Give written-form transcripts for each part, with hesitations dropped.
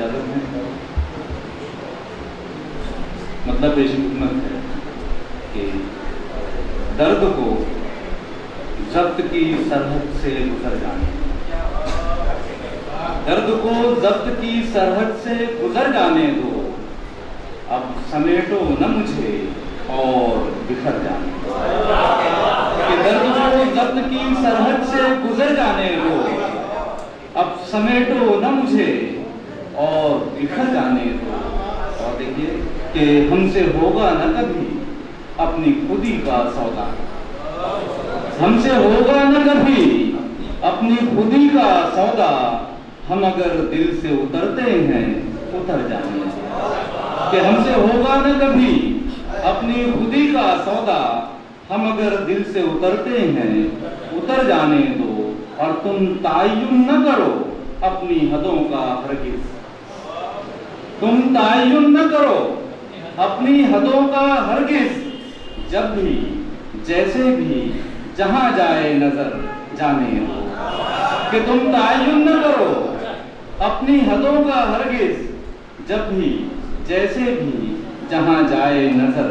इजाजत है। मतलब पेश खिदमत है कि दर्द को जब्त की सरहद से गुजर जाने, दर्द को जब्त की सरहद से गुजर जाने दो, अब समेटो न मुझे और बिखर जाने दो। कि दर्द को जब्त की सरहद से गुजर जाने दो, अब समेटो न मुझे और बिखर जाने दो। और देखिए कि हमसे होगा न कभी अपनी खुदी का सौदा, हमसे होगा न कभी अपनी खुदी का सौदा, हम अगर दिल से उतरते हैं उतर जाने दो। कि हमसे होगा न कभी अपनी खुदी का सौदा, हम अगर दिल से उतरते हैं उतर जाने दो। और तुम तायुन न करो अपनी हदों का हरगिज़, तुम तायुन न करो अपनी हदों का हरगिज़, जब भी जैसे भी जहां जाए नजर जाने दो। कि तुम तायुन न करो अपनी हदों का हरगिज़, जब भी जैसे भी जहां जाए नजर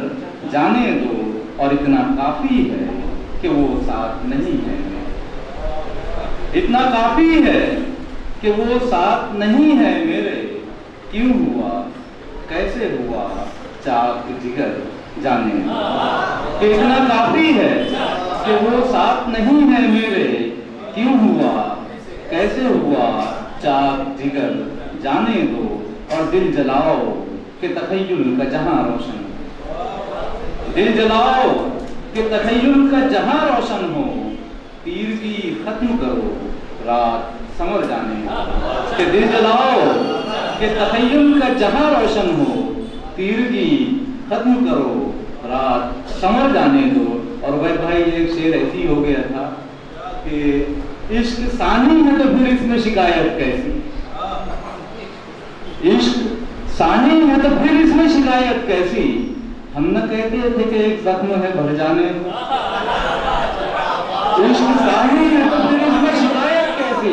जाने दो। और इतना काफी है कि वो साथ नहीं है, इतना काफी है कि वो साथ नहीं है मेरे, क्यों हुआ कैसे हुआ चाक जिगर जाने दो। कि इतना काफी है कि वो साथ नहीं है मेरे, क्यों हुआ कैसे हुआ चाक जिगर जाने दो। और दिल जलाओ कि तखय्युल का जहां रोशन, दिल जलाओ कि तखय्युल का जहां रोशन हो, तीर की खत्म करो रात समर जाने दो। कि दिल जलाओ कि तखय्युल का जहां रोशन हो, तीर की खत्म करो रात समर जाने दो। और वह भाई एक शेर ऐसी हो गया था कि इश्क सानी है तो फिर इसमें शिकायत कैसी, इश्क सानी है तो फिर इसमें शिकायत कैसी, हम न कहते थे कि एक जख्म है भर जाने दो। इश्क सानी है तो फिर इसमें शिकायत कैसी,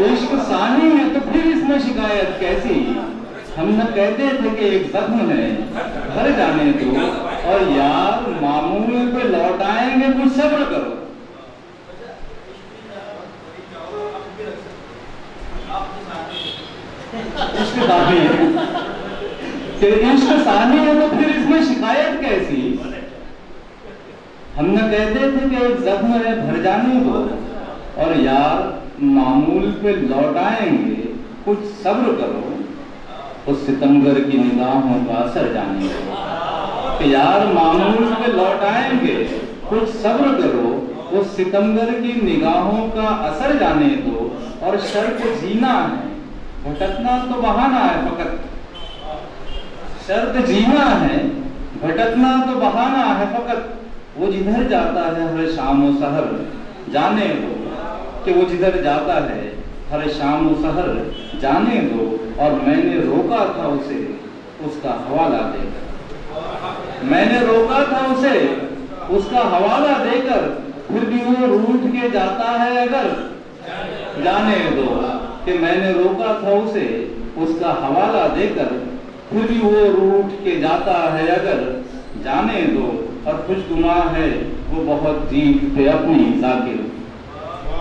इश्क सानी है तो फिर इसमें शिकायत कैसी, हम न कहते थे कि एक जख्म है भर जाने दो। और यार मामूल पे लौट आएंगे, कुछ सब्र करो। इश्क सानी है कि इश्क सानी है तो फिर इसमें शिकायत कैसी, हम न कहते थे कि एक जख्म है भर जाने दो। और यार मामूल पे लौट आएंगे, कुछ सब्र करो, उस सितमगर की निगाहों का असर जाने दो। कि यार मामूल पे लौट आएंगे, कुछ सब्र करो, उस सितमगर की निगाहों का असर जाने दो। और शर्त जीना है, भटकना तो बहाना है फकत, शर्त जीना है, भटकना तो बहाना है फकत, वो जिधर जाता है हर शाम व सहर जाने दो। कि वो जिधर जाता है हर शाम व सहर जाने दो। और मैंने रोका था उसे उसका हवाला देकर, मैंने रोका था उसे उसका हवाला देकर, फिर भी वो रूठ के जाता है अगर जाने दो। कि मैंने रोका था उसे उसका हवाला देकर, फिर भी वो रूठ के जाता है अगर जाने दो। और खुशगुमा है वो बहुत जीत पे अपनी जाकिर,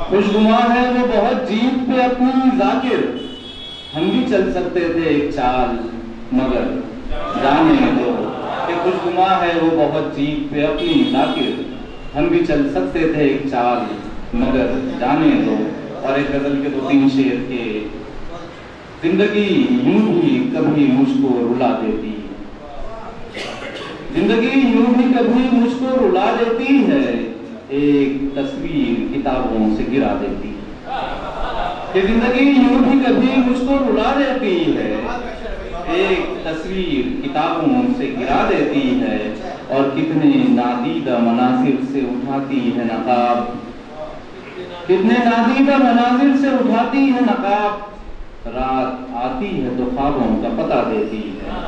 खुशगुमा है वो बहुत जीत पे अपनी जाकिर, हम भी चल सकते थे एक चाल मगर जाने दो। कि खुशगुमा है वो बहुत जीत पे अपनी जाकिर, हम भी चल सकते थे एक चाल मगर जाने दो। और एक गजल के 2-3 शेर के, जिंदगी यूं भी कभी मुझको रुला देती, जिंदगी यूं भी कभी मुझको रुला देती है, एक तस्वीर किताबों से गिरा देती है। कि जिंदगी यूं भी कभी मुझको रुला देती है, एक तस्वीर किताबों से गिरा देती है। और कितने नादीदा मनासिर से उठाती है नकाब, कितने नादीदा मनाजिर से उठाती है नकाब, रात आती है तो ख्वाबों का पता देती है।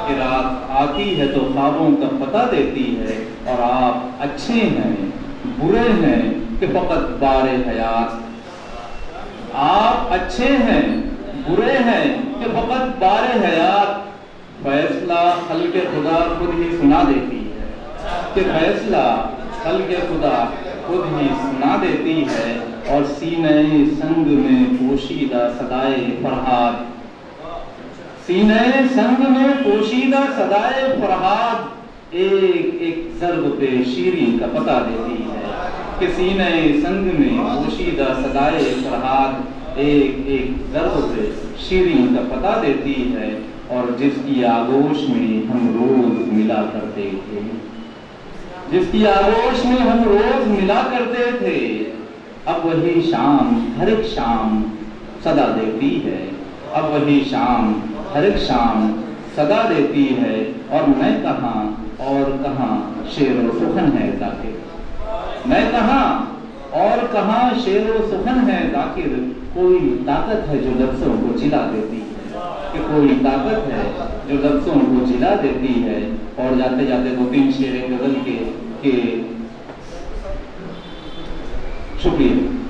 कि रात आती है तो ख्वाबों का पता देती है। और आप अच्छे हैं बुरे हैं कि फकत बारे हयात, आप अच्छे हैं बुरे हैं कि फकत बारे हयात फैसला खल्क़े खुदा खुद ही सुना देती है, कि फैसला खल्क़े खुदा खुद ही सुना देती है। और सीने संग में पोशीदा सदाए फरहाद, सीने संग में पोशीदा सदाए फरहाद एक एक ज़र्ब पे शीरीं का पता देती है, कि सीने संग में पोशीदा सदाए फरहाद एक एक ज़र्ब पे शीरीं का पता देती है। और जिसकी आगोश में हम रोज मिला करते थे, जिसकी आगोश में हम रोज मिला करते थे, अब वही शाम हर एक शाम सदा देती है, अब वही शाम हर एक शाम सदा देती है। और मैं कहाँ और कहाँ शेर व सुखन है जाकिर, मैं कहाँ और कहाँ शेर व सुखन है जाकिर। कोई ताकत है जो लफ्ज़ों को जिला देती है, कि कोई ताकत है जो लफ्ज़ों को जिला देती है। और जाते जाते 2-3 शेर गज़ल के शुक्रिया।